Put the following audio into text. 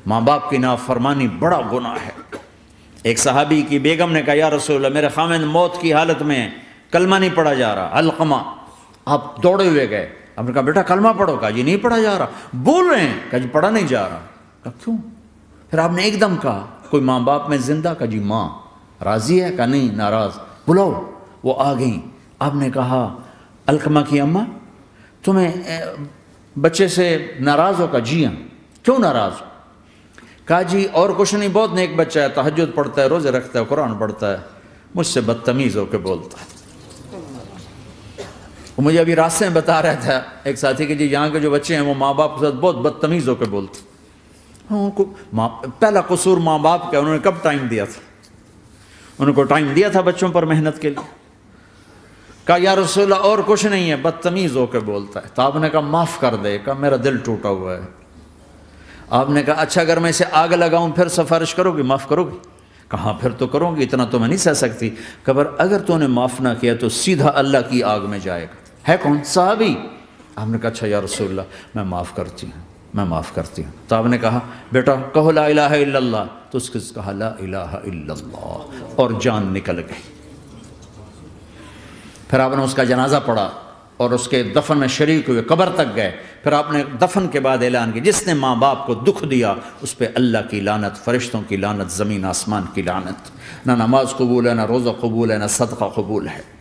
ماں باپ کی نافرمانی بڑا گناہ ہے۔ ایک صحابی کی بیگم نے کہا یا رسول اللہ میرے خاوند موت کی حالت میں کلمہ نہیں پڑھا جا رہا، علقمہ۔ آپ دوڑے ہوئے گئے، آپ نے کہا بیٹا کلمہ پڑھو، کہا جی نہیں پڑھا جا رہا۔ بول رہے ہیں، کہا جی پڑھا نہیں جا رہا۔ کہا کیوں؟ پھر آپ نے ایک دم کہا کوئی ماں باپ میں زندہ؟ کہا جی ماں۔ راضی ہے؟ کہا نہیں ناراض۔ بلاؤ۔ وہ آ گئیں۔ آپ نے کہا علقمہ کی اماں تمہیں بچے سے ناراض ہو؟ کہا جی ہاں۔ کیوں ناراض ہو؟ کہا جی اور کچھ نہیں، بہت نیک بچہ ہے، تہجد پڑھتا ہے، روزے رکھتا ہے، قرآن پڑھتا ہے، مجھ سے بدتمیز ہو کے بولتا ہے۔ وہ مجھے ابھی راستے میں بتا رہا تھا ایک ساتھی کہ جی یہاں کے جو بچے ہیں وہ ماں باپ کے ساتھ بہت بدتمیز ہو کے بولتے ہیں۔ ان کو پہلا قصور ماں باپ کا، انہوں نے کب ٹائم دیا تھا؟ ان کو ٹائم دیا تھا بچوں پر محنت کے لیے۔ کہا یا رسول اللہ اور کچھ نہیں ہے، بدتمیز ہو کے بولتا ہے۔ تو آپ نے کہا معاف کر دے۔ کہا میرا دل ٹوٹا ہوا ہے۔ آپ نے کہا اچھا اگر میں اسے آگ لگاؤں پھر سفارش کرو گی، معاف کرو گی؟ کہاں پھر تو کروں گی، اتنا تو میں نہیں سہ سکتی۔ کہ اگر تو نے معاف نہ کیا تو سیدھا اللہ کی آگ میں جائے گا۔ ہے کون؟ صحابی۔ آپ نے کہا اچھا یا رسول اللہ میں معاف کرتی ہوں، میں معاف کرتی ہوں۔ تو آپ نے کہا بیٹا کہو لا الہ الا اللہ۔ تو اس کے کہا لا الہ الا اللہ اور جان نکل گئی۔ پھر آپ نے اس کا جنازہ پڑھا اور اس کے دفن میں شریک ہوئے، قبر تک گئے۔ پھر آپ نے دفن کے بعد اعلان کیا جس نے ماں باپ کو دکھ دیا اس پہ اللہ کی لعنت، فرشتوں کی لعنت، زمین آسمان کی لعنت۔ نہ نماز قبول ہے، نہ روزہ قبول ہے، نہ صدقہ قبول ہے۔